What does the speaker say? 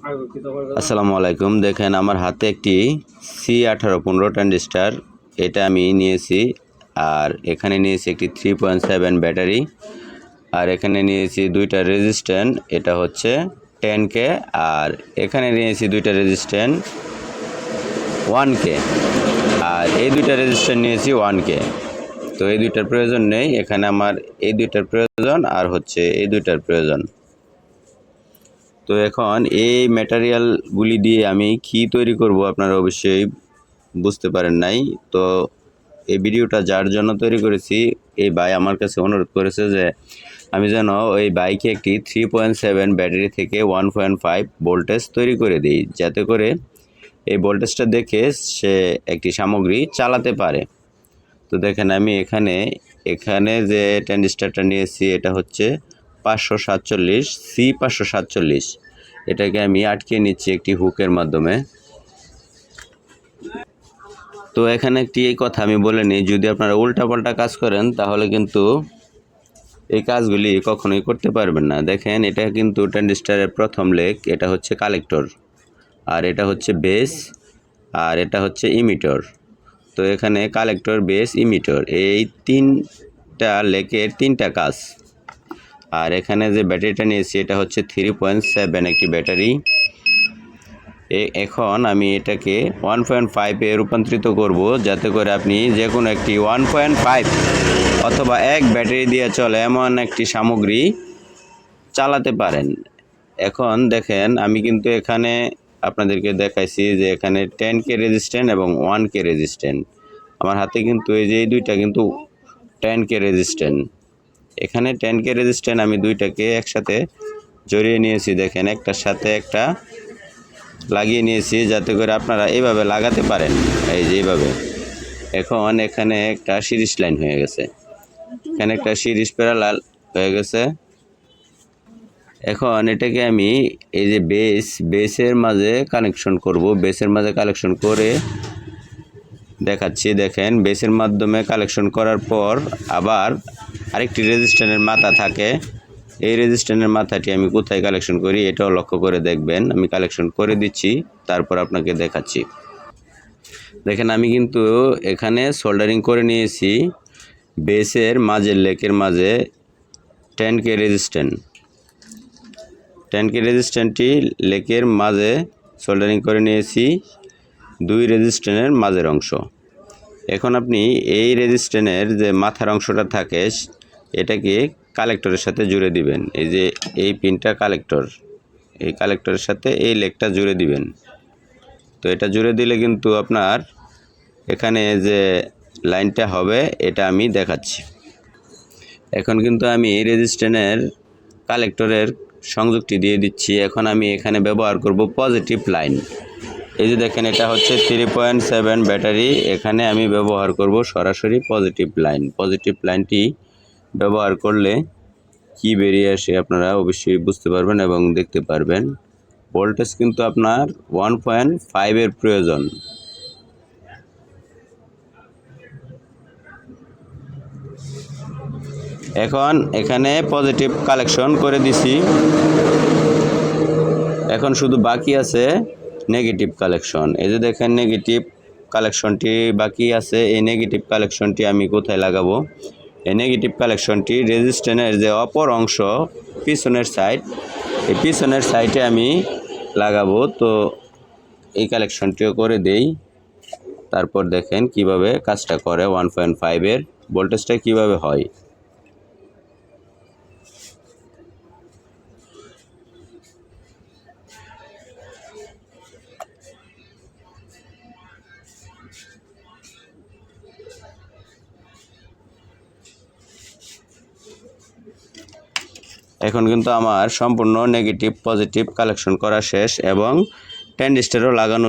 আসসালামু আলাইকুম। দেখেন আমার হাতে একটি C1815 ট্রানজিস্টার, এটা আমি নিয়েছি। আর এখানে নিয়েছি একটি 3.7 ব্যাটারি, আর এখানে নিয়েছি দুইটা রেজিস্ট্যান্ট, এটা হচ্ছে 10K, আর এখানে নিয়েছি দুইটা রেজিস্ট্যান্ট 1K, আর এই দুইটা রেজিস্ট্যান্ট নিয়েছি 1K। তো এই দুইটার প্রয়োজন নেই, এখানে আমার এই দুইটার প্রয়োজন আর হচ্ছে এই দুইটার প্রয়োজন। তো এখন এই ম্যাটেরিয়ালগুলি দিয়ে আমি কি তৈরি করব আপনারা অবশ্যই বুঝতে পারেন নাই। তো এই ভিডিওটা যার জন্য তৈরি করেছি, এই ভাই আমার কাছে অনুরোধ করেছে যে আমি যেন ওই বাইকে একটি 3.7 ব্যাটারি থেকে 1.5 ভোল্টেজ তৈরি করে দিই, যাতে করে এই ভোল্টেজটা দেখে সে একটি সামগ্রী চালাতে পারে। তো দেখেন আমি এখানে যে ট্রানজিস্টারটা নিয়েছি, এটা হচ্ছে 547 C547। এটাকে আমি আটকে নিচ্ছি একটি হুকের মাধ্যমে। তো এখানে একটি এই কথা আমি বলে নিই, যদি আপনারা উল্টাপাল্টা কাজ করেন তাহলে কিন্তু এই কাজগুলি কখনোই করতে পারবেন না। দেখেন এটা কিন্তু ট্রানজিস্টারের প্রথম লেগ, এটা হচ্ছে কালেক্টর, আর এটা হচ্ছে বেস, আর এটা হচ্ছে ইমিটর। তো এখানে কালেক্টর, বেস, ইমিটর, এই তিনটা লেগের তিনটা কাজ। আর এখানে যে ব্যাটারিটা নিয়েছি এটা হচ্ছে 3.7 একটি ব্যাটারি। এখন আমি এটাকে 1.5 এ রূপান্তরিত করব, যাতে করে আপনি যে কোনো একটি 1.5 অথবা এক ব্যাটারি দিয়ে চলে এমন একটি সামগ্রী চালাতে পারেন। এখন দেখেন আমি কিন্তু এখানে আপনাদেরকে দেখাইছি যে এখানে 10K রেজিস্ট্যান্ট এবং 1K রেজিস্ট্যান্ট। আমার হাতে কিন্তু এই যে এই দুইটা কিন্তু 10K রেজিস্ট্যান্ট। এখানে 10K রেজিস্ট্যান্ট আমি দুইটাকে একসাথে জড়িয়ে নিয়েছি। দেখেন একটার সাথে একটা লাগিয়ে নিয়েছি, যাতে করে আপনারা এইভাবে লাগাতে পারেন, এই যে এইভাবে। এখন এখানে একটা সিরিজ লাইন হয়ে গেছে, এখানে একটা সিরিজ প্যারালাল হয়ে গেছে। এখন এটাকে আমি এই যে বেসের মাঝে কানেকশন করব, বেসের মাঝে কানেকশন করে দেখাচ্ছি। দেখেন বেসের মাধ্যমে কানেকশন করার পর আবার আরেকটি রেজিস্ট্যান্টের মাথা থাকে, এই রেজিস্ট্যান্টের মাথাটি আমি কোথায় কালেকশন করি এটাও লক্ষ্য করে দেখবেন। আমি কালেকশন করে দিচ্ছি, তারপর আপনাকে দেখাচ্ছি। দেখেন আমি কিন্তু এখানে সোল্ডারিং করে নিয়েছি বেসের মাঝে, লেকের মাঝে 10K রেজিস্ট্যান্টটি লেকের মাঝে সোল্ডারিং করে নিয়েছি দুই রেজিস্ট্যান্টের মাঝের অংশ। এখন আপনি এই রেজিস্ট্যান্টের যে মাথার অংশটা থাকে এটাকে কালেক্টরের সাথে জুড়ে দিবেন। এই যে এই পিনটা কালেক্টর, এই কালেক্টরের সাথে এই লেগটা জুড়ে দিবেন। তো এটা জুড়ে দিলে কিন্তু আপনার এখানে যে লাইনটা হবে এটা আমি দেখাচ্ছি। এখন কিন্তু আমি রেজিস্ট্যান্টের কালেক্টরের সংযোগটি দিয়ে দিচ্ছি। এখন আমি এখানে ব্যবহার করব পজিটিভ লাইন। এই যে দেখেন এটা হচ্ছে 3.7 ব্যাটারি, এখানে আমি ব্যবহার করব সরাসরি পজিটিভ লাইন। পজিটিভ লাইনটি ব্যবহার করলে কি বেরিয়ে আসে আপনারা অবশ্যই বুঝতে পারবেন এবং দেখতে পারবেন। ভোল্টেজ কিন্তু আপনার 1.5 এর প্রয়োজন। এখন এখানে পজিটিভ কালেকশন করে দিছি, এখন শুধু বাকি আছে নেগেটিভ কালেকশন। এই যে দেখেন নেগেটিভ কালেকশনটি বাকি আছে। এই নেগেটিভ কালেকশনটি আমি কোথায় লাগাবো? এই নেগেটিভ কালেকশনটি রেজিস্ট্যান্টের যে অপর অংশ পিছনের সাইড, এই পিছনের সাইডে আমি লাগাবো। তো এই কালেকশনটিও করে দেই, তারপর দেখেন কিভাবে কাজটা করে, 1.5 এর ভোল্টেজটা কিভাবে হয়। এখন কিন্তু আমার সম্পূর্ণ নেগেটিভ পজিটিভ কালেকশন করা শেষ এবং ট্রানজিস্টরও লাগানো